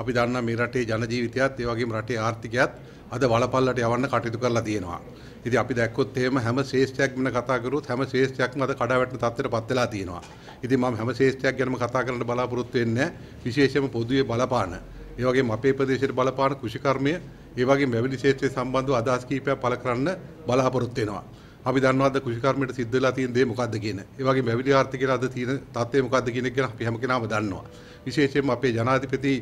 අපි දන්නා මේ රටේ ජන ජීවිතයත් ඒ වගේම රටේ ආර්ථිකයත් අද වලපල්ලට යවන්න කටයුතු කරලා තියෙනවා. ඉතින් අපි දැක්කොත් එහෙම හැම ශ්‍රේෂ්ඨයක් ගැන කතා කරුවොත් හැම ශ්‍රේෂ්ඨයක්ම අද කඩාවැටෙන තත්ත්වයටපත් වෙලා තියෙනවා. ඉතින් මම හැම ශ්‍රේෂ්ඨයක් ගැනම කතා කරන්න බලාපොරොත්තු වෙන්නේ විශේෂයෙන්ම පොදුවේ බලපාන. ඒ වගේම අපේ ප්‍රදේශයට බලපාන කෘෂිකර්මය, ඒ වගේම වැවිලි ක්ෂේත්‍රය සම්බන්ධව අදහස් කීපයක් පළ කරන්න බලාපොරොත්තු වෙනවා. අපි දන්නවාද කෘෂිකර්මයට සිද්ධ වෙලා තියෙන දේ මොකක්ද කියන. ඒ වගේම වැවිලි ආර්ථිකයට අද තියෙන තත්ත්වය මොකක්ද කියන එක ගැන අපි හැම කෙනාම දන්නවා. විශේෂයෙන්ම අපේ ජනාධිපති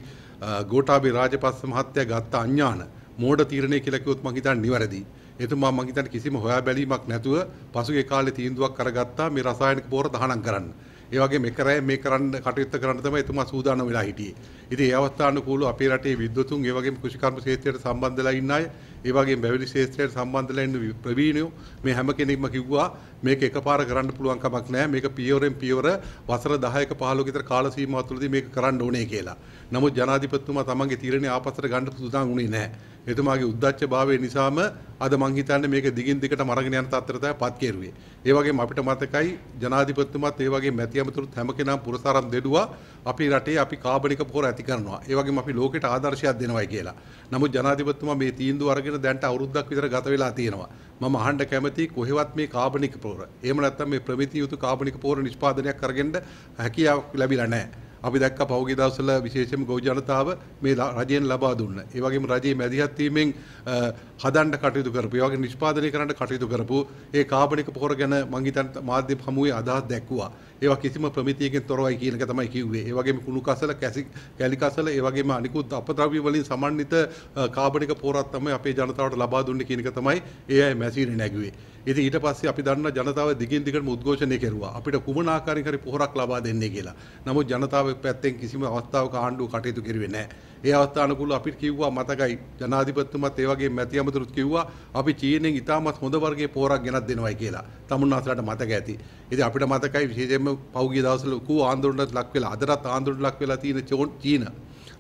ගෝඨාභය රාජපක්ෂ මහත්තයා ගත්ත අඥාන මෝඩ තීරණය කියලා කිව්වොත් මම හිතන්නේ නිවැරදි. එතුමා මම හිතන්නේ කිසිම හොයා බැලීමක් නැතුව පසුගිය කාලේ තීන්දුවක් කරගත්තා මේ රසායනික පොහොර තහනම් කරන්න. ඒ වගේ මේ කරන්න කටයුත්ත කරන්න තමයි එතුමා සූදානම් වෙලා හිටියේ. ඉතින් ඒ අවස්ථානුකූලව අපේ රටේ විද්වතුන්, ඒ වගේම කෘෂිකර්ම ක්ෂේත්‍රයට සම්බන්ධ වෙලා ඉන්න අය, ඒ වගේම බැවිලි ක්ෂේත්‍රයට සම්බන්ධ වෙලා ඉන්න ප්‍රවීණයෝ මේ හැම කෙනෙක්ම කිව්වා මේක එකපාර කරන්න පුළුවන් කමක් නැහැ. මේක පියවරෙන් පියවර වසර 10ක 15ක විතර කාල සීමාව තුළදී මේක කරන්න ඕනේ කියලා. නමුත් ජනාධිපතිතුමා තමන්ගේ තීරණය ආපස්සට ගන්න සූදානම් වුණේ නැහැ. එතුමාගේ උද්දච්ච භාවය නිසාම අද මං හිතන්නේ මේක දිගින් දිගටම අරගෙන යන තත්ත්වයට තමයි පත් කෙරුවේ. ඒ වගේම අපිට මතකයි ජනාධිපතිතුමාත් ඒ වගේම මැති ඇමතුරුත් හැම කෙනාම පුරසාරම් දෙඩුවා අපේ රටේ අපි කාබනික පොහොර ඇති කරනවා. ඒ වගේම අපි ලෝකෙට ආදර්ශයක් දෙනවයි කියලා. නමුත් ජනාධිපතිතුමා මේ තීන්දුව අරගෙන දැන්ට අවුරුද්දක් විතර ගත වෙලා තියෙනවා. මම අහන්න කැමතියි කොහෙවත් මේ කාබනික පොහොර, එහෙම නැත්නම් මේ ප්‍රමිති යුතු කාබනික පොහොර නිෂ්පාදනයක් කරගෙන හැකියාවක් ලැබිලා නැහැ. අපි දැක්ක පහුගිය දවස්වල විශේෂයෙන්ම ගොවි ජනතාව මේ රජයෙන් ලබා දුන්න. ඒ වගේම රජයේ මැදිහත් වීමෙන් හදන්න කටයුතු කරපු, ඒ වගේ නිෂ්පාදනය කරන්න කටයුතු කරපු ඒ කාබනික පොහොර ගැන මං හිතන්නේ මාධ්‍ය හමුවේ අදහස් දැක්වුවා. ඒවා කිසිම ප්‍රමිතියකින් තොරවයි කියන එක තමයි කිව්වේ. ඒ වගේම කුණු කසල, කැලි කසල, ඒ වගේම අනිකුත් අපද්‍රව්‍ය වලින් සමන්විත කාබනික පොහොරක් තමයි අපේ ජනතාවට ලබා දුන්නේ කියන එක තමයි ඒ අය මැසිරේ නැගුවේ. ඉතින් ඊට පස්සේ අපි දන්නා ජනතාව දිගින් දිගටම උද්ඝෝෂණය කෙරුවා. අපිට කුමන ආකාරයකින් හරි පොහොරක් ලබා දෙන්නේ කියලා. නමුත් ජනතාව පැත්තෙන් කිසිම අවස්ථාවක ආණ්ඩුව කටයුතු කරුවේ නැහැ. ඒ අවස්ථානුකූලව අපිට කිව්වා මතකයි ජනාධිපතිතුමත් ඒ වගේ මැති ඇමතුරුත් කිව්වා අපි චීනෙන් ඉතාමත් හොඳ වර්ගයේ පොහොරක් ගෙනත් දෙනවයි කියලා. තමුන්නාසලට මතක ඇති. ඉතින් අපිට මතකයි විශේෂයෙන්ම පහුගිය දවස්වල ලොකු ආందోලනකට ලක් වෙලා අදටත් ආందోලනට ලක් වෙලා තියෙන චීන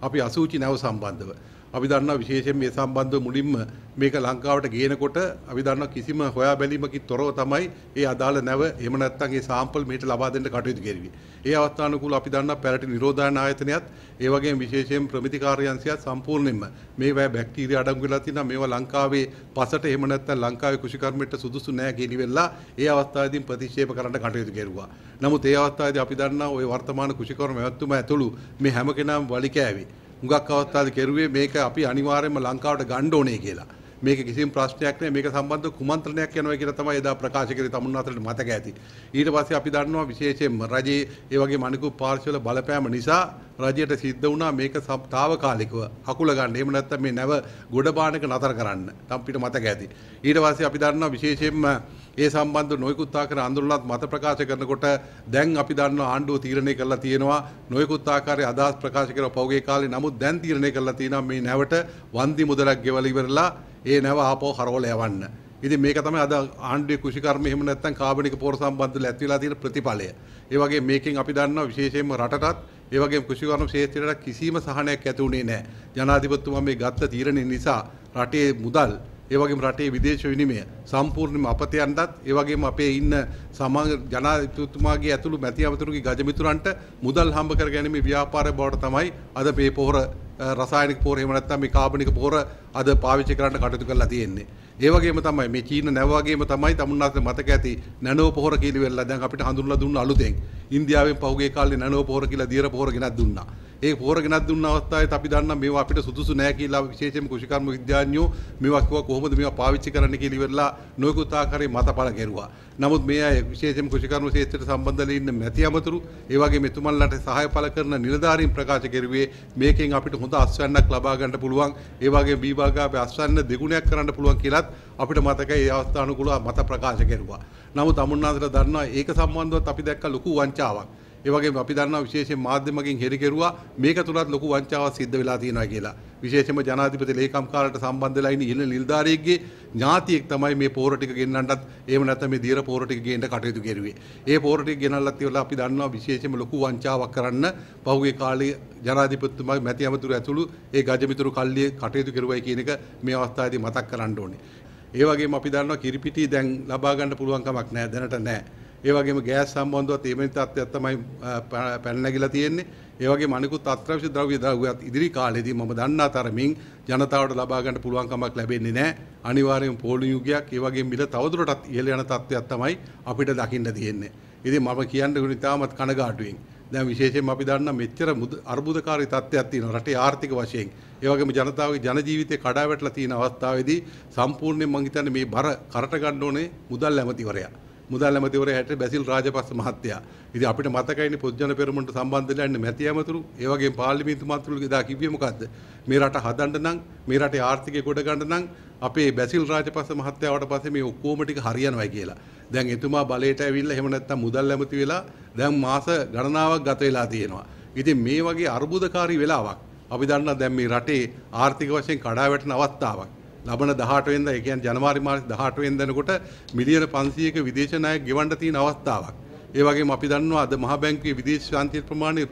අපි අසූචි නැව සම්බන්ධව අපි දන්නවා විශේෂයෙන් මේ සම්බන්ධව මුලින්ම මේක ලංකාවට ගේනකොට අපි දන්නවා කිසිම හොයා බැලීමකින් තොරව තමයි ඒ අදාළ නැව එහෙම නැත්නම් ඒ සාම්පල් මෙහෙට ලබා දෙන්න කටයුතු කෙරුවේ. ඒ අවස්ථානුකූලව අපි දන්නවා පැරටි නිරෝධායන ආයතනයත් ඒ වගේම විශේෂයෙන් ප්‍රමිති කාර්යාංශයත් සම්පූර්ණයෙන්ම මේවා බැක්ටීරියා අඩංගු වෙලා තියෙනවා. මේවා ලංකාවේ පසට එහෙම නැත්නම් ලංකාවේ කෘෂිකර්මයට සුදුසු නැහැ කියන වෙලාව ඒ අවස්ථාවේදී ප්‍රතික්ෂේප කරන්න කටයුතු කෙරුවා. නමුත් ඒ අවස්ථාවේදී අපි දන්නවා ওই වර්තමාන කෘෂිකර්ම මැවැත්තුමා ඇතුළු මේ හැම කෙනාම වලි කෑවේ. හුඟක් අවස්ථාවේදී කෙරුවේ මේක අපි අනිවාර්යයෙන්ම ලංකාවට ගන්න ඕනේ කියලා. මේක කිසිම ප්‍රශ්නයක් නෑ. මේක සම්බන්ධව කුමන්ත්‍රණයක් යනවා කියලා තමයි එදා ප්‍රකාශ කරේ තමුන්නාතරට මතක ඇති. ඊට පස්සේ අපි දන්නවා විශේෂයෙන්ම රජයේ ඒ වගේම අනිකුත් පාර්ශ්වවල බලපෑම නිසා රජයට සිද්ධ වුණා මේක తాවකාලිකව අකුල ගන්න. එහෙම නැත්නම් මේ නැව ගොඩ බානක නතර කරන්න. අපිට මතක ඇති. ඊට පස්සේ අපි දන්නවා විශේෂයෙන්ම ඒ සම්බන්ධ නොයෙකුත් ආකාර ආందోලනත් මත ප්‍රකාශ කරනකොට දැන් අපි දන්නවා ආණ්ඩුව තීරණය කරලා තියෙනවා නොයෙකුත් ආකාරයේ අදහස් ප්‍රකාශ කරව පෞගේ කාලේ. නමුත් දැන් තීරණය කරලා තියෙනවා මේ නැවට වන්දි මුදලක් ගෙවලා ඉවරලා ඒ නැව ආපහු හරවල යවන්න. ඉතින් මේක තමයි අද ආණ්ඩුවේ කෘෂිකර්ම එහෙම නැත්නම් කාබනික පොහොර සම්බන්ධව ඇති වෙලා තියෙන ප්‍රතිඵලය. ඒ වගේ මේකෙන් අපි දන්නවා විශේෂයෙන්ම රටටත් ඒ වගේම කෘෂිකර්ම ක්ෂේත්‍රයට කිසිම සහනයක් ඇති වුණේ නැහැ. ජනාධිපතිතුමා මේ ගත්ත තීරණය නිසා රටේ මුදල් ඒ වගේම රටේ විදේශ විනිමය සම්පූර්ණයෙන්ම අපතයන්ටත් ඒ වගේම අපේ ඉන්න ජනාධිපතිතුමාගේ ඇතුළු මැති ඇමතුරුගේ ගජමිතුරන්ට මුදල් හම්බ කර ගැනීමේ ව්‍යාපාරය බවට තමයි අද මේ පොහොර රසායනික පොහොර එහෙම නැත්නම් මේ කාබනික පොහොර අද පාවිච්චි කරන්න කටයුතු කරලා තියෙන්නේ. ඒ වගේම තමයි මේ චීන නැව වගේම තමයි තමුන්නාසේ මතක ඇති නැනෝ පොහොර කියලා වෙලා දැන් අපිට හඳුන්වලා දුන්න අලුතෙන් ඉන්දියාවෙන් පහුගිය කාලේ නැනෝ පොහොර කියලා දියර පොහොර ගෙනත් දුන්නා. ඒ පොහොර ගෙනත් දුන්න අවස්ථාවේ අපි දන්නා මේවා අපිට සුදුසු නැහැ කියලා විශේෂයෙන්ම කෘෂිකර්ම විද්‍යාඥයෝ මේවා කිව්වා කොහොමද මේවා පාවිච්චි කරන්න කියලා ඉවරලා නොයෙකුත් ආකාරයේ මතපල කෙරුවා. නමුත් මේ අය විශේෂයෙන්ම කෘෂිකර්ම ක්ෂේත්‍රයට සම්බන්ධ වෙලා ඉන්න මැති ඇමතුරු ඒ වගේම එතුමන්ලාට සහාය පළ කරන නිලධාරීන් ප්‍රකාශ කෙරුවේ මේකෙන් අපිට හොඳ අස්වැන්නක් ලබා ගන්න පුළුවන්. ඒ වගේම බීභාගාවේ අස්වැන්න දෙගුණයක් කරන්න පුළුවන් කියලාත් අපිට මතකයි ඒ අවස්ථානුකූලව මත ප්‍රකාශ කෙරුවා. නමුත් අමුන්නාන්සලා දන්නවා ඒක සම්බන්ධවත් අපි දැක්ක ලොකු වංචාවක්. ඒ වගේම අපි දන්නවා විශේෂයෙන් මාධ්‍යමකින් හෙළි කෙරුවා මේක තුලත් ලොකු වංචාවක් සිද්ධ වෙලා තියෙනවා කියලා. විශේෂයෙන්ම ජනාධිපති ලේකම් කාර්යාලයට සම්බන්ධ වෙලා ඉන්න ඉහළ නිලධාරියෙක්ගේ ඥාතියෙක් තමයි මේ පොහොර ටික ගෙන්නන්නත් එහෙම නැත්නම් මේ දියර පොහොර ටික ගේන්න කටයුතු කෙරුවේ. ඒ පොහොර ටික ගෙනල්ලත් ඉවරලා අපි දන්නවා විශේෂයෙන්ම ලොකු වංචාවක් කරන්න පහුගිය කාලේ ජනාධිපතිතුමා මැති ඇමතුරු ඇතුළු ඒ ගජමිතුරු කල්ලියේ කටයුතු කෙරුවයි කියන එක මේ අවස්ථාවේදී මතක් කරන්න ඕනේ. ඒ වගේම අපි දන්නවා කිරිපිටි දැන් ලබා ගන්න පුළුවන් කමක් නැහැ දැනට නැහැ. ඒ වගේම ගෑස් සම්බන්ධවත් එවැනි තත්ත්වයක් තමයි පැන නැගිලා තියෙන්නේ. ඒ වගේම අනිකුත් අත්‍යවශ්‍ය ද්‍රව්‍යත් ඉදිරි කාලෙදී මම දන්නා තරමින් ජනතාවට ලබා ගන්න පුළුවන් කමක් ලැබෙන්නේ නැහැ. අනිවාර්යයෙන් පොළු යුගයක් ඒ වගේම මිල තවදුරටත් ඉහළ යන තත්ත්වයක් තමයි අපිට දකින්න තියෙන්නේ. ඉතින් මම කියන්නේ ඉතාමත් කනගාටුවෙන්. දැන් විශේෂයෙන්ම අපි දන්නා මෙච්චර අර්බුදකාරී තත්ත්වයක් තියෙනවා රටේ ආර්ථික වශයෙන්. ඒ වගේම ජනතාවගේ ජන ජීවිතේ කඩා වැටලා තියෙන අවස්ථාවේදී සම්පූර්ණයෙන් මම හිතන්නේ මේ බර කරට ගන්න ඕනේ මුදල් ඇමතිවරයා. මුදල් ඇමතිවරයා හැටියට බැසිල් රාජපක්ෂ මහත්තයා. ඉතින් අපිට මතකයිනේ පොත්ජන පෙරමුණට සම්බන්ධ වෙලා ඉන්න මැති ඇමතුරු, ඒ වගේම පාර්ලිමේන්තු මන්ත්‍රීවරු එදා කිව්වේ මොකද්ද? මේ රට හදන්න නම්, මේ රටේ ආර්ථිකය ගොඩ ගන්න නම් අපේ බැසිල් රාජපක්ෂ මහත්තයාට පස්සේ මේ ඔක්කොම ටික හරියනවායි කියලා. දැන් එතුමා බලයට ඇවිල්ලා එහෙම නැත්නම් මුදල් ඇමති වෙලා දැන් මාස ගණනාවක් ගත වෙලා තියෙනවා. ඉතින් මේ වගේ අර්බුදකාරී වෙලාවක් අපි දන්නා දැන් මේ රටේ ආර්ථික වශයෙන් කඩා වැටෙන අවස්ථාවක්. ලබන 18 වෙනිදා ඒ කියන්නේ ජනවාරි මාස 18 වෙනිදානකොට මිලියන 500ක විදේශ ණය ගෙවන්න තියෙන අවස්ථාවක්. ඒ වගේම අපි දන්නවා අද මහ බැංකුවේ විදේශ ශාන්තිය ප්‍රමාණය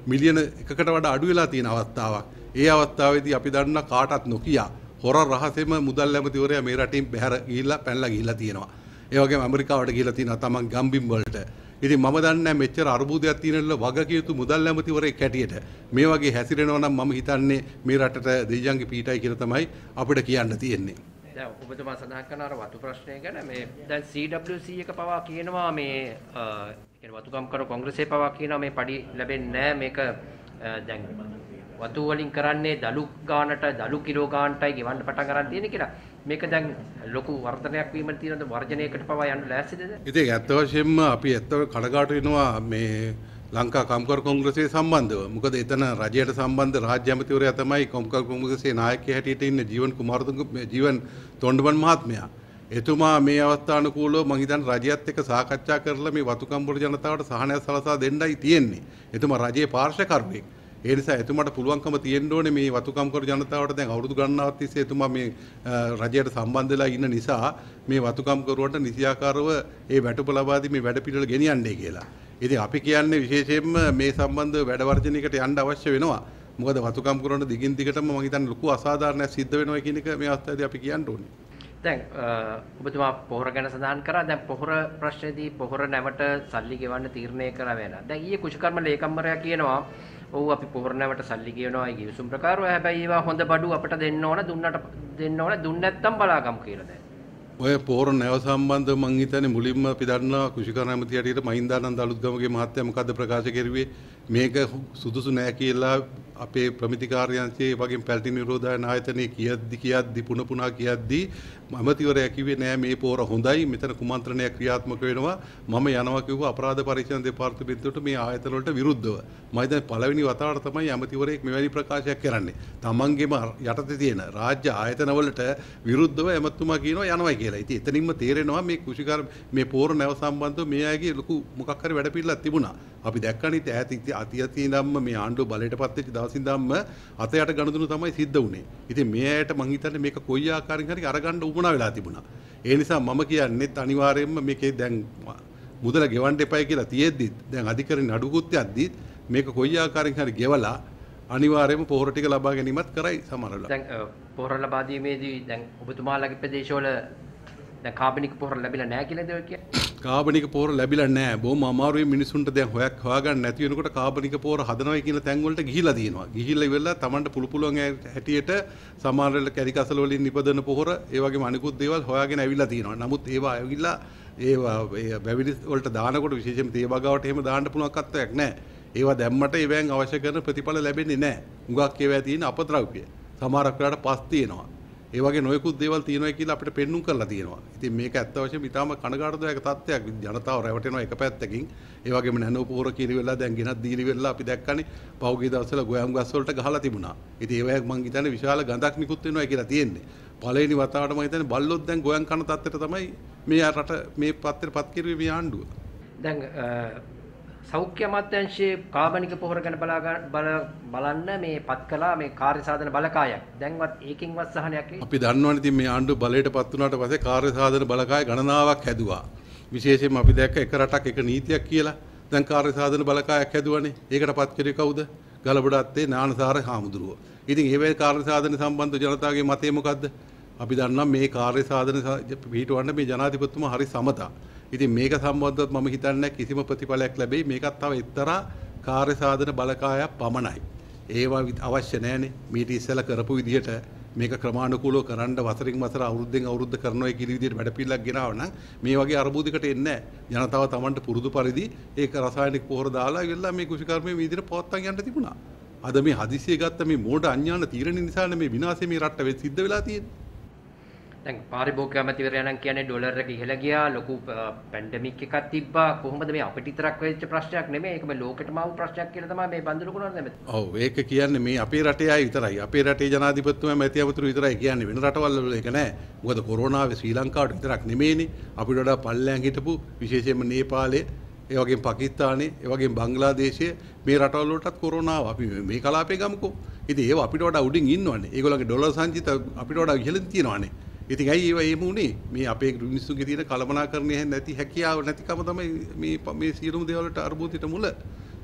මිලියන 1කට වඩා අඩු වෙලා තියෙන අවස්ථාවක්. ඒ අවස්ථාවේදී අපි දන්නා කාටත් නොකිය හොර රහසෙම මුදල් ඇමතිවරයා මේ රටින් බැහැර ගිහිල්ලා පැනලා ගිහිල්ලා තියෙනවා. ඒ වගේම ඇමරිකාවට ගිහිල්ලා තියෙනවා තමන් ගම්බිම් වලට. ඉතින් මම දන්නේ මෙච්චර අර්බුදයක් තියෙනල වගකිය යුතු මුදල් ඇමතිවරයෙක් හැටියට මේ වගේ හැසිරෙනවා නම් මම හිතන්නේ මේ රටට දෙයියන්ගේ පීඩයි කියලා තමයි අපිට කියන්න තියෙන්නේ. දැන් ඔබතුමා සඳහන් කරන අර වතු ප්‍රශ්නය ගැන මේ දැන් CWC එක පවා කියනවා මේ කියන්නේ වතුකම් කරන කොංග්‍රසයේ පවා කියනවා මේ පඩි ලැබෙන්නේ නැහැ මේක දැන් වතු වලින් කරන්නේ දලු ගානට දලු කිලෝ ගානටයි ගෙවන්න පටන් ගන්න තියෙන කියලා. මේක දැන් ලොකු වර්ධනයක් වීම තියෙනද වර්ජනයකට පවා යන්න ලෑස්තිද? ඉතින් ඇත්ත වශයෙන්ම අපි කඩකාටු වෙනවා මේ ලංකා කම්කරු කොංග්‍රසයේ සම්බන්ධව. මොකද එතන රජයට සම්බන්ධ රාජ්‍ය ඇමතිවරයා තමයි කම්කරු කොංග්‍රසයේ නායකයා හැටියට ඉන්න ජීවන් තොණ්ඩමන් මහත්මයා. එතුමා මේ අවස්ථානුකූලව මම හිතන්නේ රජයත් එක්ක සාකච්ඡා කරලා මේ වතුකම්බුර ජනතාවට සහනයක් සලසා දෙන්නයි තියෙන්නේ. එතුමා රජයේ පාර්ශ්වකරුවෙක්. ඒ නිසා එතුමාට පුළුවන්කම තියෙන්න ඕනේ මේ වතුකම්කරු ජනතාවට දැන් අවුරුදු ගණනාවක් තිස්සේ එතුමා මේ රජයට සම්බන්ධ වෙලා ඉන්න නිසා මේ වතුකම්කරුවන්ට නිසියාකාරව ඒ වැටුප ලබා දී මේ වැඩ පිළිවෙල ගෙනියන්නේ කියලා. ඉතින් අපි කියන්නේ විශේෂයෙන්ම මේ සම්බන්ධව වැඩ වර්ජනයකට යන්න අවශ්‍ය වෙනවා. මොකද වතුකම්කරුවන්ට දිගින් දිගටම මම හිතන්නේ ලොකු අසාධාරණයක් සිද්ධ වෙනවා කියන එක මේ අවස්ථාවේදී අපි කියන්න ඕනේ. දැන් ඔබතුමා පොහොර ගැන සඳහන් කරා. දැන් පොහොර ප්‍රශ්නේදී පොහොර නැවට සල්ලි ගෙවන්න තීරණය කරා වෙනවා. දැන් ඊයේ කුෂිකර්ම ලේකම්වරයා කියනවා ඔව් අපි පොහොර නැවට සල්ලි ගෙවනවා ඒ ගිවිසුම් ප්‍රකාරව. හැබැයි ඒවා හොඳ බඩු අපිට දෙන්න ඕන දුන්න නැත්නම් බලාගමු කියලා දැන්. ඔය පොහොර නැව සම්බන්ධව මං හිතන්නේ මුලින්ම අපි දන්නවා කුෂිකර්ම ඇමති හැටියට මහින්දානන්ද අලුත්ගමගේ මහත්තයා මොකද්ද ප්‍රකාශ කරුවේ මේක සුදුසු නෑ කියලා අපේ ප්‍රමිති කාර්යාංශයේ වගේ පැල්ටි නිරෝධායන ආයතනයේ කියද්දි පුන පුනා කියද්දි අමතිවරයා කිව්වේ නෑ මේ පොහොර හොඳයි මෙතන කුමන්ත්‍රණයක් ක්‍රියාත්මක වෙනවා මම යනවා කිව්වා අපරාධ පරීක්ෂණ දෙපාර්තමේන්තුවට මේ ආයතන වලට විරුද්ධව මම දැන් පළවෙනි වතාවට තමයි අමතිවරයෙක් මෙවැනි ප්‍රකාශයක් කරන්නේ තමන්ගේම යටතේ තියෙන රාජ්‍ය ආයතන වලට විරුද්ධව එමතුමා කියනවා යනවා කියලා. ඉතින් එතනින්ම තේරෙනවා මේ කුෂිකාර මේ පොහොර නැව සම්බන්ධව මේ අයගේ ලොකු මොකක් හරි වැඩ පිළිලක් තිබුණා. අපි දැක්කනේ ඈත ඉඳන්ම මේ ආණ්ඩුව බලයටපත් වෙච්ච දවස් ඉඳන්ම අත යට ගනුදෙනු තමයි සිද්ධ වුනේ. ඉතින් මේ අයට මං හිතන්නේ මේක කොයි ආකාරයෙන් හරි අරගන්න උවමනා වෙලා තිබුණා. ඒ නිසා මම කියන්නේ අනිවාර්යයෙන්ම මේකේ දැන් මුදල ගෙවන්න එපයි කියලා තියෙද්දිත් දැන් අධිකරණ නඩුකුත් යද්දිත් මේක කොයි ආකාරයෙන් හරි ගෙවලා අනිවාර්යයෙන්ම පොහොර ටික ලබා ගැනීමත් කරයි සමහරවල්. දැන් පොහොර ලබා දීමේදී දැන් ඔබතුමාලගේ ප්‍රදේශවල දැන් කාබනික පොහොර ලැබිලා නැහැ කියලාද ඔය කියන්නේ? කාබනික පොහොර ලැබිලා නැහැ. බොහොම අමාරුවෙන් මිනිසුන්ට දැන් හොයාගන්න නැති වෙනකොට කාබනික පොහොර හදනවා කියන තැන් වලට ගිහිලා තියෙනවා. ගිහිල්ලා ඉවරලා Tamanට පුළුවන් හැටියට සමහර වෙලාවට කැරිකසල වලින් නිපදවන පොහොර ඒ වගේම අනිකුත් දේවල් හොයාගෙන ඇවිල්ලා තියෙනවා. නමුත් ඒවා ඇවිල්ලා ඒවා බැවිලි වලට දානකොට විශේෂයෙන්ම තේ වගාවට එහෙම දාන්න පුළුවන් කත්තයක් නැහැ. ඒවා දැම්මට ඒවෙන් අවශ්‍ය කරන ප්‍රතිඵල ලැබෙන්නේ නැහැ. හුඟක් ඒවා තියෙන අපද්‍රව්‍ය. සමහරක් වෙලාවට පස් තියෙනවා. ඒ වගේ නොයෙකුත් දේවල් තියෙනවා කියලා අපිට පෙන්눔 කරලා තියෙනවා. ඉතින් මේක ඇත්ත වශයෙන්ම ඉතාම කනගාටුදායක තත්ත්වයක්. ජනතාව රැවටෙනවා එක පැත්තකින්. ඒ වගේම නැනෝ පොහොර කිරි වෙලා දැන් ගෙනත් දීලි වෙලා අපි දැක්කනේ පහුගිය දවස්වල ගොයම් ගස් වලට ගහලා තිබුණා. ඉතින් ඒවැය මං හිතන්නේ විශාල ගඳක් නිකුත් වෙනවා කියලා තියෙන්නේ. පළවෙනි වතාවට මම හිතන්නේ බල්ලොත් දැන් ගොයම් කන තත්ත්වයට තමයි මේ රට මේ පත්‍රපත් කිරුවේ මේ ආණ්ඩුව. දැන් සෞඛ්‍ය අමාත්‍යාංශයේ කාබනික පොහොර ගැන බලන්න මේ පත් කළා මේ කාර්ය සාධන බලකායක්. දැන්වත් ඒකින්වත් සහනයක් නේ. අපි දන්නවනේ ඉතින් මේ ආණ්ඩුව බලයටපත් වුණාට පස්සේ කාර්ය සාධන බලකාය ගණනාවක් හැදුවා. විශේෂයෙන්ම අපි දැක්ක එක රටක් එක නීතියක් කියලා. දැන් කාර්ය සාධන බලකායක් හැදුවානේ. ඒකට පත් කරේ කවුද? ගලබඩත්තේ නානසාර හාමුදුරුවෝ. ඉතින් ඒ කාර්ය සාධන සම්බන්ධ ජනතාවගේ මතය මොකද්ද? අපි දන්නවා මේ කාර්ය සාධන පිටවන්න මේ ජනාධිපතිතුමා හරි සමතා. ඉතින් මේක සම්බන්ධව මම හිතන්නේ කිසිම ප්‍රතිඵලයක් ලැබෙයි. මේකත් තව එක්තරා කාර්ය සාධන බලකායක් පමණයි. ඒවා අවශ්‍ය නැහැනේ. මීට ඉස්සෙල්ලා කරපු විදිහට මේක ක්‍රමානුකූලව කරන්න වසරින් වසර අවුරුද්දෙන් අවුරුද්ද කරනවා කියන විදිහට වැඩපිළිවෙලක් ගෙනාව නම් මේ වගේ අර්බුදයකට එන්නේ නැහැ. ජනතාව Tamanට පුරුදු පරිදි ඒක රසායනික පොහොර දාලා ඉවරලා මේ කෘෂිකර්මයේ මේ විදිහට පවත්වාගෙන යන්න තිබුණා. අද මේ හදිසිය ගත්ත මේ මෝඩ අඥාන තීරණ නිසානේ මේ විනාශය මේ රට්ට සිද්ධ වෙලා තියෙන්නේ. දැන් පාරිභෝගික ඇමතිවරයා නම් කියන්නේ ඩොලර් එක ඉහළ ගියා ලොකු පැන්ඩමික් එකක් තිබ්බා කොහොමද මේ අපිට විතරක් වෙච්ච ප්‍රශ්නයක් නෙමෙයි ඒක මේ ලෝකෙටම ආව ප්‍රශ්නයක් කියලා තමයි මේ බඳුරු කරන්නේ නැමෙත්. ඔව් ඒක කියන්නේ මේ අපේ රටේ අය විතරයි. අපේ රටේ ජනාධිපතිතුමා මැති අමතුරු විතරයි කියන්නේ වෙන රටවල් වල ඒක නෑ. මොකද කොරෝනාවේ ශ්‍රී ලංකාවට විතරක් නෙමෙයිනේ. අපිට වඩා පල්ලෙහාන් හිටපු විශේෂයෙන්ම නේපාලයේ ඒ වගේම පාකිස්තානයේ ඒ වගේම බංග්ලාදේශයේ මේ රටවල් වලටත් කොරෝනාව අපි මේ කලාපේ ගමුකෝ. ඉතින් ඒව අපිට වඩා උඩින් ඉන්නවනේ. ඒගොල්ලන්ගේ ඩොලර් සංචිත අපිට වඩා ඉහළින් තියෙනවානේ. ඉතින් ඇයි ඒව එහෙම උනේ? මේ අපේ මිනිස්සුන්ගේ තියෙන කලමනාකරණය නැති හැකියාව නැතිකම තමයි මේ සියලුම දේවල් වලට අර්බුදයට මුල.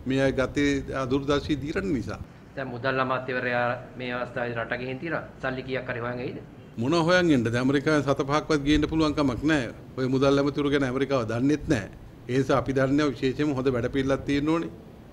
මේ අය ගත්තේ අදුරදර්ශී දීරණ නිසා. දැන් මුදල් අමාත්‍යවරයා මේ අවස්ථාවේ රට ගෙහින් තියනවා. සල්ලි කීයක් හරි හොයන් එයිද? මොන හොයන් එන්නද? ඇමරිකාවෙන් 7-5ක්වත් ගේන්න පුළුවන් කමක් නැහැ. ඔය මුදල් ඇමතුරු ගැන ඇමරිකාව දන්නෙත් නැහැ. ඒ නිසා අපි දන්නේ විශේෂයෙන්ම හොඳ වැඩපිළිවෙලක් තියෙන්න ඕනේ.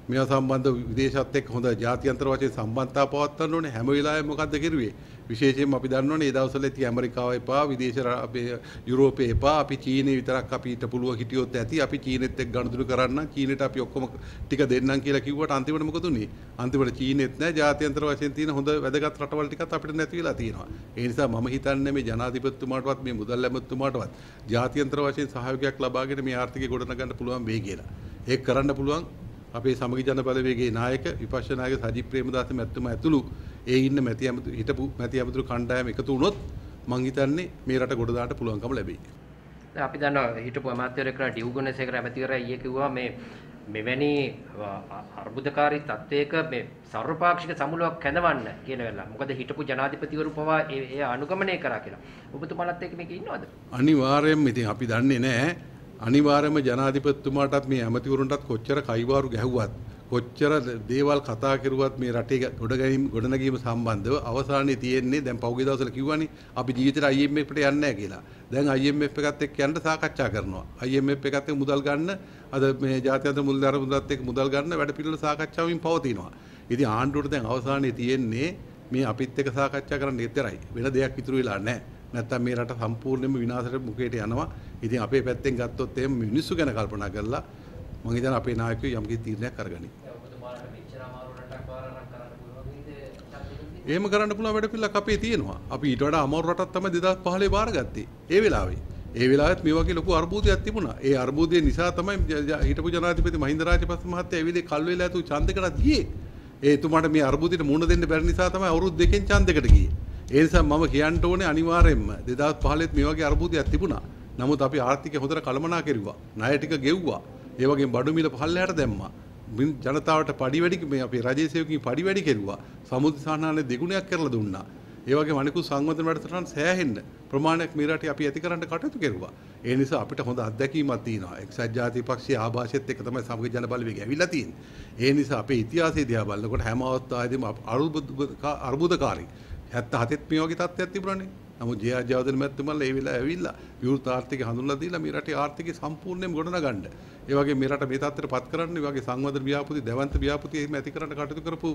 මේවා සම්බන්ධ විදේශات එක්ක හොඳ ජාත්‍යන්තර වශයෙන් සම්බන්ධතාව පවත්වන්න ඕනේ. හැම වෙලාවෙම මොකද්ද කරුවේ? විශේෂයෙන්ම අපි දන්නවනේ ඒ දවස්වල ඉතින් ඇමරිකාව එපා, විදේශ අපේ යුරෝපේ එපා, අපි චීනේ විතරක් අපිට පුළුවන් හිටියොත් ඇති. අපි චීනෙත් එක්ක ගනුදෙනු කරන්න, චීනෙට අපි ඔක්කොම ටික දෙන්නම් කියලා කිව්වට අන්තිමට මොකද උනේ? අන්තිමට චීනෙත් නැහැ, ජාත්‍යන්තර වශයෙන් තියෙන හොඳ වැදගත් රටවල් ටිකත් අපිට නැති වෙලා තියෙනවා. ඒ නිසා මම හිතන්නේ මේ ජනාධිපතිතුමාටවත් මේ මුදල් ඇමතිතුමාටවත් ජාත්‍යන්තර වශයෙන් සහයෝගයක් ලබාගෙන මේ ආර්ථිකය ගොඩනගන්න පුළුවන් වෙයි කියලා. ඒක කරන්න පුළුවන් අපේ සමගි ජන බලවේගයේ නායක විපක්ෂ නායක සජිත් ප්‍රේමදාස මැතිතුමා ඇතුළු ඒ ඉන්න හිටපු මැති ඇමතුරු කණ්ඩායම එකතු වුණොත් මං හිතන්නේ මේ රට ගොඩ දාන්න පුළුවන්කම ලැබෙයි. දැන් අපි දන්නවා හිටපු අමාත්‍යවරයෙක් කරා ඩිව්ගුණසේකර ඇමතිවරයා ඊයේ කිව්වා මේ මෙවැනි අර්බුදකාරී තත්වයක මේ සර්වපාක්ෂික සමුළුවක් කැඳවන්න කියන වෙලාව. මොකද හිටපු ජනාධිපතිවරු පවා ඒ අනුගමනය කරා කියලා. ඔබතුමාලත් එක්ක මේක ඉන්නවද? අනිවාර්යයෙන්ම ඉතින් අපි දන්නේ නැහැ. අනිවාර්යයෙන්ම ජනාධිපතිතුමාටත් මේ ඇමතිවරුන්ටත් කොච්චර කයිවාරු ගැහුවත් කොච්චර දේවල් කතා කරුවත් මේ රටේ ගොඩනැගීම සම්බන්ධව අවසානයේ තියෙන්නේ දැන් පෞගේ දවස්වල කිව්වනේ අපි ජීවිතේට IMF එකට යන්නේ නැහැ කියලා. දැන් IMF එකත් එක්ක යන්න සාකච්ඡා කරනවා. IMF එකත් එක්ක මුදල් ගන්න අද මේ ජාත්‍යන්තර මුල්දාර මුදලත් එක්ක මුදල් ගන්න වැඩ පිළිවෙල සාකච්ඡාවකින් පවතිනවා. ඉතින් ආණ්ඩුවට දැන් අවසානයේ තියෙන්නේ මේ අපිත් එක්ක සාකච්ඡා කරන්න විතරයි. වෙන දෙයක් ඉතුරු වෙලා නැහැ. නැත්තම් මේ රට සම්පූර්ණයෙන්ම විනාශයට මුඛයට යනවා. ඉතින් අපේ පැත්තෙන් ගත්තොත් එහෙම මිනිස්සු ගැන කල්පනා කරලා මම හිතනවා අපේ නායකයෝ යම් කිසි තීරණයක් කරගනි. එහෙම කරන්න පුළුවන් වැඩ පිළිලක් අපේ තියෙනවා. අපි ඊට වඩා අමාරු රටක් තමයි 2015 බාරගත්තේ. ඒ වෙලාවෙත් මේ වගේ ලොකු අර්බුදයක් තිබුණා. ඒ අර්බුදය නිසා තමයි හිටපු ජනාධිපති මහින්ද රාජපක්ෂ මහත්තයා ඇවිල්ලා කල් වේලා තු ඡන්දයකට ගියේ. ඒ තුමාට මේ අර්බුදයට මුහුණ දෙන්න බැරි නිසා තමයි අවුරුදු දෙකෙන් ඡන්දයකට ගියේ. ඒ නිසා මම කියන්න ඕනේ අනිවාර්යයෙන්ම 2015 මේ වගේ අර්බුදයක් තිබුණා. නමුත් අපි ආර්ථිකය හොඳට කළමනා කෙරුවා. ණය ටික ගෙව්වා. ඒ වගේම බඩු මිල පහළට දැම්මා. ජනතාවට පඩි වැඩි මේ අපේ රජයේ සේවකයන් පඩි වැඩි කෙරුවා. සමුද්‍ර සාහනාලේ දෙගුණයක් කරලා දුන්නා. ඒ වගේම අනිකුත් සංවර්ධන වැඩසටහන් සෑහෙන්න ප්‍රමාණයක් මේ රටේ අපි ඇති කරන්න කටයුතු කෙරුවා. ඒ නිසා අපිට හොඳ අත්දැකීමක් තියෙනවා. එක්සත් ජාතික පක්ෂයේ ආభాෂෙත් එක තමයි සමග ජන බලවේගය ඇවිල්ලා තියෙන්නේ. ඒ නිසා අපේ ඉතිහාසය දිහා බලනකොට හැම අවස්ථාවෙදීම අර්බුදකාරී 77ත් මේ වගේ තත්ත්වයක් තිබුණානේ. නමුත් ජයජාවදන මැතිතුමාලා ඒ වෙලාව ඇවිල්ලා විවෘත ආර්ථිකය හඳුන්වලා දීලා මේ රටේ ආර්ථිකය සම්පූර්ණයෙන්ම ගොඩනගන්න. ඒ වගේ මේ රට මේ තත්ත්වයට පත් කරන්න මේ වගේ සංවර්ධන ව්‍යාපෘති, දැවන්ත ව්‍යාපෘති එහෙම ඇති කරන්න කටයුතු කරපු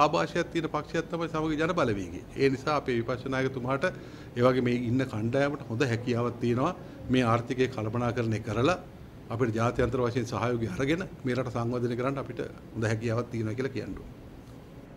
ආభాෂයක් තියෙන පක්ෂයක් තමයි සමග ජන බලවේගය. ඒ නිසා අපේ විපක්ෂ නායකතුමාට ඒ වගේ මේ ඉන්න කණ්ඩායමට හොඳ හැකියාවක් තියෙනවා මේ ආර්ථිකය කළමනාකරණය කරලා අපිට ජාත්‍යන්තර වශයෙන් සහයෝගය අරගෙන මේ රට සංවර්ධනය කරන්න අපිට හොඳ හැකියාවක් තියෙනවා කියලා කියනවා.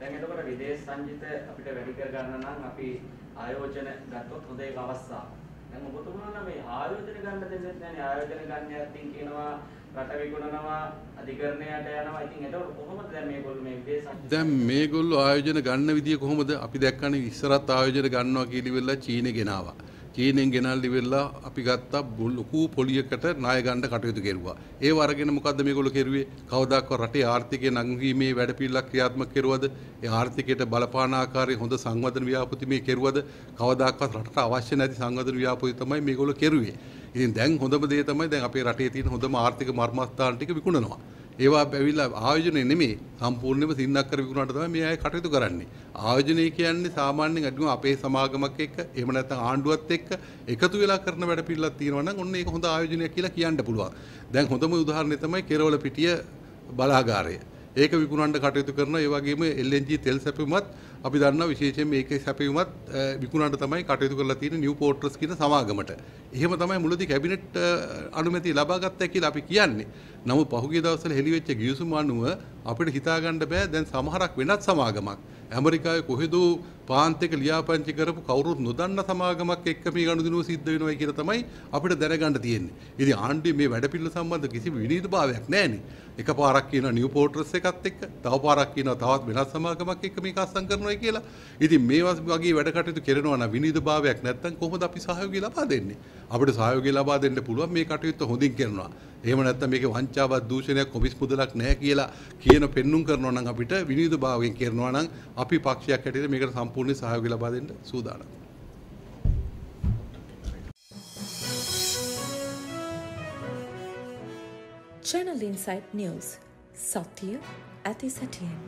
දැන් එතකොට විදේශ සංජිත අපිට වැඩි කර ගන්න නම් අපි ආයෝජන ගත්තොත් හොඳ එක අවස්ථාවක්. දැන් ඔබතුමාලා මේ ආයෝජන ගන්න දෙන්නේ නැහැ. ආයෝජන ගන්න යද්දී කියනවා රට විකුණනවා අධිකරණයට යනවා. ඉතින් එතකොට කොහොමද දැන් මේගොල්ලෝ මේ විදේශ දැන් මේගොල්ලෝ ආයෝජන ගන්න විදිය කොහොමද? අපි දැක්කනේ ඉස්සරත් ආයෝජන ගන්නවා කියලා ඉවරලා චීනේ ගෙනාවා. චීනෙන් ගෙනල්ලි වෙලා අපි ගත්තා ලොකු පොලියකට ණය ගන්න කටයුතු කෙරුවා. ඒ වරගෙන මොකද්ද මේගොල්ලෝ කෙරුවේ? කවදාකවත් රටේ ආර්ථිකය නංගීමේ වැඩපිළිවෙලක් ක්‍රියාත්මක කෙරුවද? ඒ ආර්ථිකයට බලපාන ආකාරයේ හොඳ සංවර්ධන ව්‍යාපෘති මේ කෙරුවද? කවදාකවත් රටට අවශ්‍ය නැති සංවර්ධන ව්‍යාපෘති තමයි මේගොල්ලෝ කෙරුවේ. ඉතින් දැන් හොඳම දේ තමයි දැන් අපේ රටේ තියෙන හොඳම ආර්ථික මර්මස්ථාන ටික විකුණනවා. ඒවා ඇවිල්ලා ආයෝජනය නෙමෙයි සම්පූර්ණයෙන්ම සින්නක් කර විකුණාට තමයි මේ අය කටයුතු කරන්නේ. ආයෝජනය කියන්නේ සාමාන්‍යයෙන් අඩුම අපේ සමාගමක් එක්ක එහෙම නැත්නම් ආණ්ඩුවත් එක්ක එකතු වෙලා කරන වැඩ පිළිවෙලක් තියෙනවා නම් ඔන්න ඒක හොඳ ආයෝජනයක් කියලා කියන්න පුළුවන්. දැන් හොඳම උදාහරණය තමයි කෙරවල පිටිය බලාගාරය. ඒක විකුණන්න කටයුතු කරන ඒ වගේම LNG තෙල් සැපයුමත් අපි දන්නවා විශේෂයෙන් මේකේ සැපයුමත් විකුණන්න තමයි කටයුතු කරලා තියෙන නිව් පෝර්ට්‍රස් කියන සමාගමට. එහෙම තමයි මුලදී කැබිනට් අනුමැතිය ලබා ගත්තා කියලා අපි කියන්නේ. නමුත් පහුගිය දවස්වල හෙළිවෙච්ච ගිවිසුම අනුව අපිට හිතා ගන්න බෑ දැන් සමහරක් වෙනත් සමාගමක් ඇමරිකාවේ කොහෙදෝ පාන්තික ලියාපදිංචි කරපු කවුරුත් නොදන්න සමාගමක් එක්ක මේ ගනුදෙනුව සිද්ධ වෙනවා කියලා තමයි අපිට දැනගන්න තියෙන්නේ. ඉතින් ආණ්ඩුවේ මේ වැඩ පිළිවෙල සම්බන්ධ කිසිම විනීතභාවයක් නැහැනේ. එකපාරක් කියනවා නිව් පෝර්ට්‍රස් එකත් එක්ක, තව පාරක් කියනවා තවත් වෙනත් සමාගමක් එක්ක මේක අස්සම් කරනවා කියලා. ඉතින් මේ වගේ වැඩ කටයුතු කරනවා නම් විනීතභාවයක් නැත්නම් කොහොමද අපි සහයෝගය ලබා දෙන්නේ? අපිට සහයෝගය ලබා දෙන්න පුළුවන් මේ කටයුත්ත හොඳින් කරනවා. එහෙම නැත්නම් මේකේ වංචාවක් දූෂණයක් කොමිස් මුදලක් නැහැ කියලා කියන පෙන්눔 කරනවා නම් අපිට විනීතභාවයෙන් කරනවා නම් අපි පක්ෂයක් හැටියට මේකට සම්පූර්ණ සහයෝගය ලබා දෙන්න සූදානම්. Channel Insight News. Satya Ati Satyan.